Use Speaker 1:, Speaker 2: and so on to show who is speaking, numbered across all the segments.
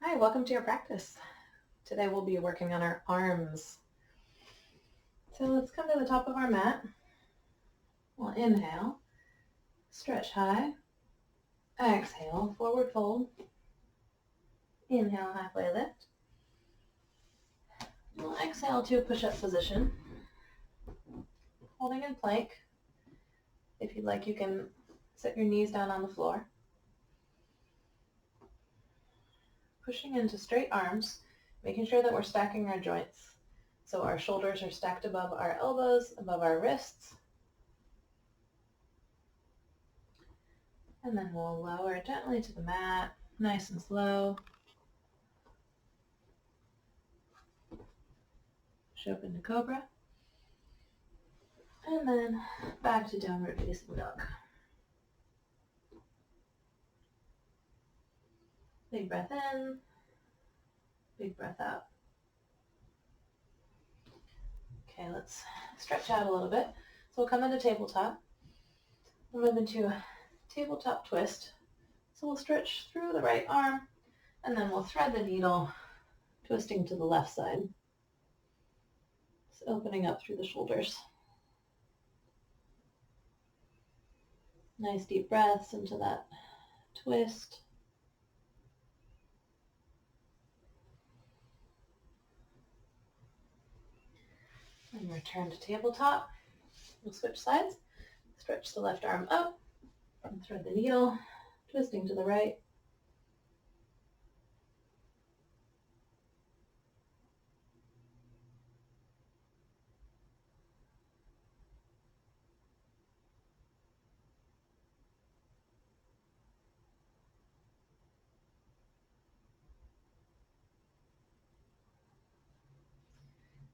Speaker 1: Hi, welcome to your practice. Today we'll be working on our arms. So let's come to the top of our mat. We'll inhale, stretch high, exhale, forward fold, inhale, halfway lift. We'll exhale to a push-up position, holding in plank. If you'd like, you can set your knees down on the floor. Pushing into straight arms, making sure that we're stacking our joints. So our shoulders are stacked above our elbows, above our wrists. And then we'll lower gently to the mat, nice and slow. Shift into cobra. And then back to downward facing dog. Big breath in, big breath out. Okay, let's stretch out a little bit. So we'll come into tabletop. We'll move into a tabletop twist. So we'll stretch through the right arm, and then we'll thread the needle, twisting to the left side. It's opening up through the shoulders. Nice deep breaths into that twist. And return to tabletop. We'll switch sides. Stretch the left arm up and thread the needle, twisting to the right.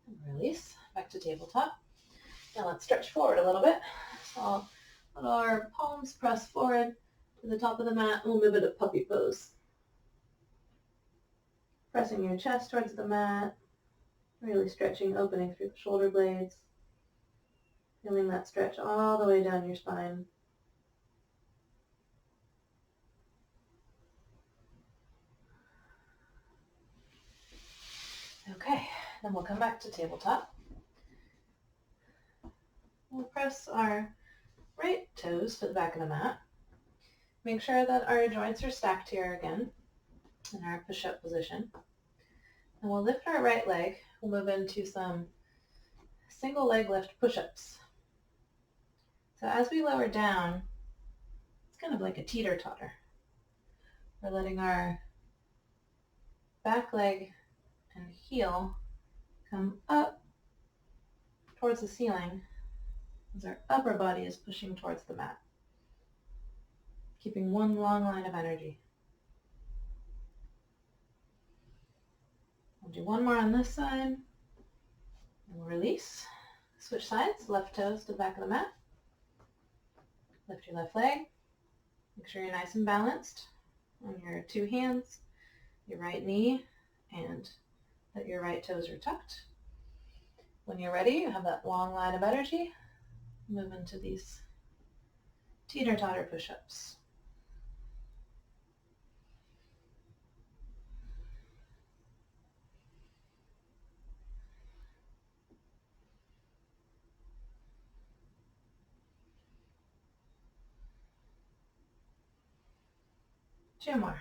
Speaker 1: And release, back to tabletop. Now let's stretch forward a little bit. So I'll let our palms press forward to the top of the mat. We'll move into puppy pose. Pressing your chest towards the mat, really stretching, opening through the shoulder blades. Feeling that stretch all the way down your spine. Okay, then we'll come back to tabletop. We'll press our right toes to the back of the mat. Make sure that our joints are stacked here again in our push-up position. And we'll lift our right leg. We'll move into some single leg lift push-ups. So as we lower down, it's kind of like a teeter-totter. We're letting our back leg and heel come up towards the ceiling as our upper body is pushing towards the mat. Keeping one long line of energy. We'll do one more on this side. And we'll release. Switch sides, left toes to the back of the mat. Lift your left leg. Make sure you're nice and balanced on your two hands, your right knee, and that your right toes are tucked. When you're ready, you have that long line of energy. Move into these teeter-totter push-ups. Two more.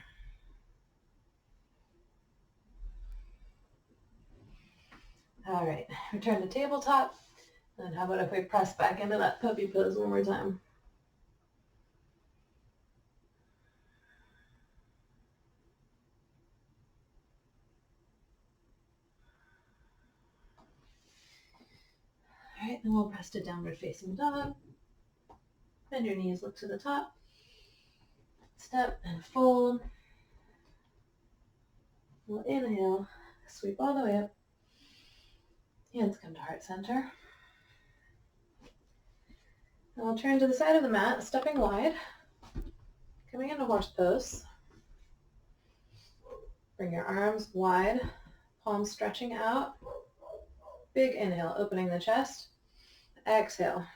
Speaker 1: All right, return to tabletop. And how about if we press back into that puppy pose one more time? All right, then we'll press to downward facing dog. Bend your knees, look to the top. Step and fold. We'll inhale, sweep all the way up. Hands come to heart center. And we'll turn to the side of the mat, stepping wide. Coming into horse pose. Bring your arms wide, palms stretching out. Big inhale, opening the chest. Exhale.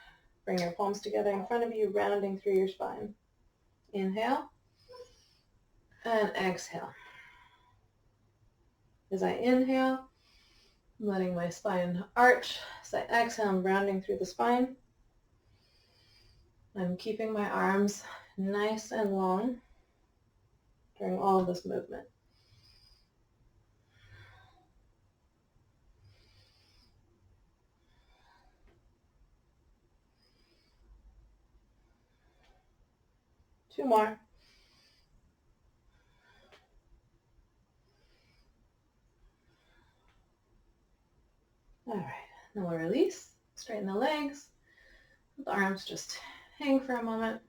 Speaker 1: Bring your palms together in front of you, rounding through your spine. Inhale. And exhale. As I inhale, I'm letting my spine arch. As I exhale, I'm rounding through the spine. I'm keeping my arms nice and long during all of this movement. Two more. All right, then we'll release, straighten the legs. Let the arms just hang for a moment.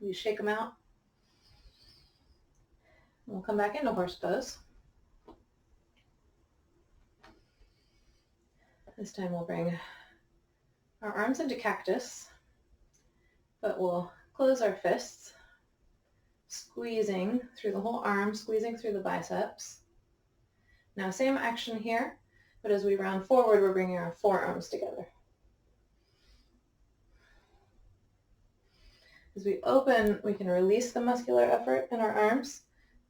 Speaker 1: We shake them out. We'll come back into horse pose. This time we'll bring our arms into cactus, but we'll close our fists, squeezing through the whole arm, squeezing through the biceps. Now same action here, but as we round forward, we're bringing our forearms together. As we open, we can release the muscular effort in our arms.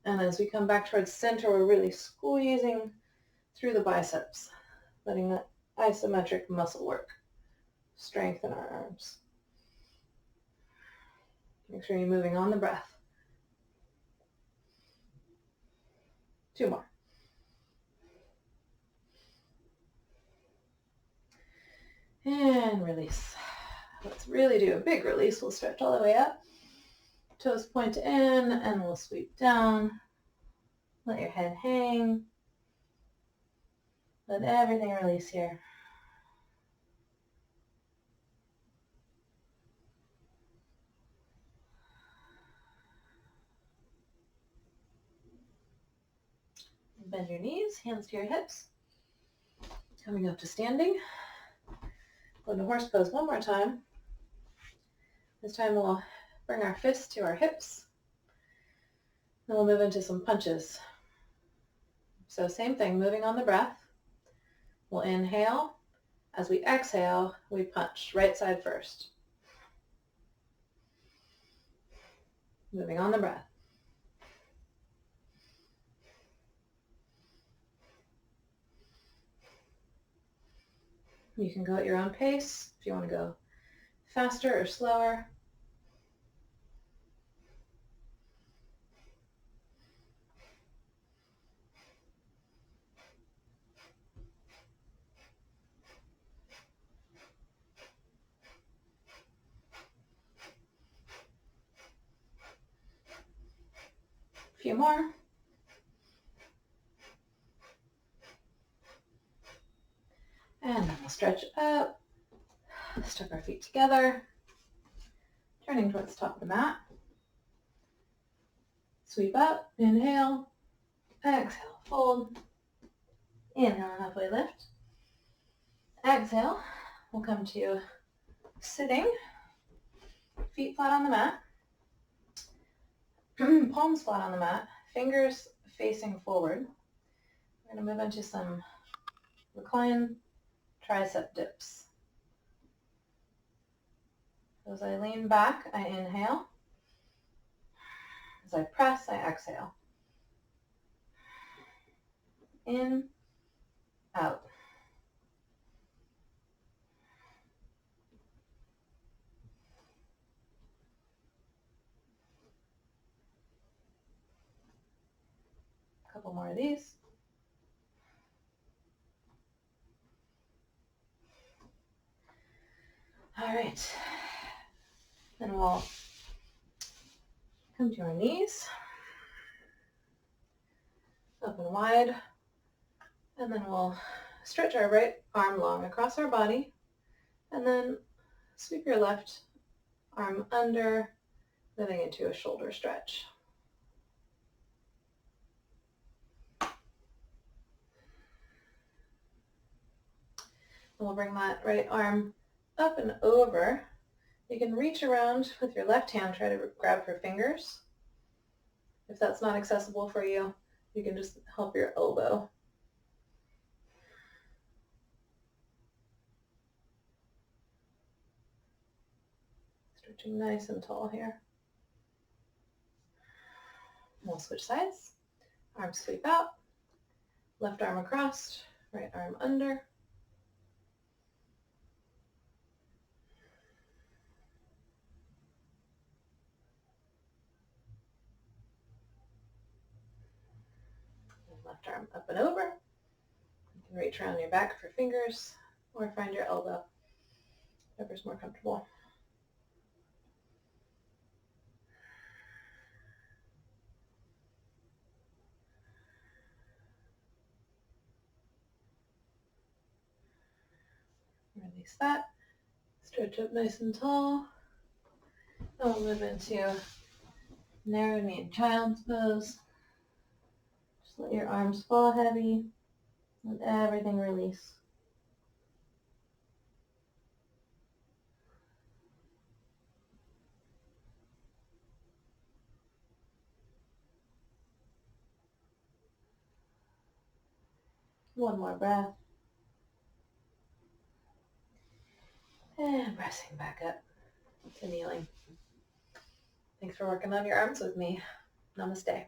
Speaker 1: And as we come back towards center, we're really squeezing through the biceps, letting that isometric muscle work strengthen our arms. Make sure you're moving on the breath. Two more. And release. Let's really do a big release. We'll stretch all the way up. Toes point in and we'll sweep down. Let your head hang. Let everything release here. Bend your knees, hands to your hips. Coming up to standing. Go into horse pose one more time. This time we'll bring our fists to our hips. Then we'll move into some punches. So same thing, moving on the breath. We'll inhale. As we exhale, we punch right side first. Moving on the breath. You can go at your own pace if you want to go faster or slower. A few more. And then we'll stretch up, step our feet together, turning towards the top of the mat. Sweep up, inhale, exhale, fold, inhale, halfway lift. Exhale, we'll come to sitting, feet flat on the mat, palms flat on the mat, fingers facing forward. We're going to move into some recline tricep dips. As I lean back, I inhale. As I press, I exhale. In, out. A couple more of these. All right. Then we'll come to our knees. Open wide. And then we'll stretch our right arm long across our body. And then sweep your left arm under, moving into a shoulder stretch. And we'll bring that right arm up and over. You can reach around with your left hand, try to grab for fingers. If that's not accessible for you, you can just help your elbow. Stretching nice and tall here. We'll switch sides. Arms sweep out. Left arm across, right arm under. Left arm up and over. You can reach around your back for fingers or find your elbow, whatever's more comfortable. Release that. Stretch up nice and tall. Then we'll move into narrow kneed child's pose. Just let your arms fall heavy. Let everything release. One more breath. And pressing back up to kneeling. Thanks for working on your arms with me. Namaste.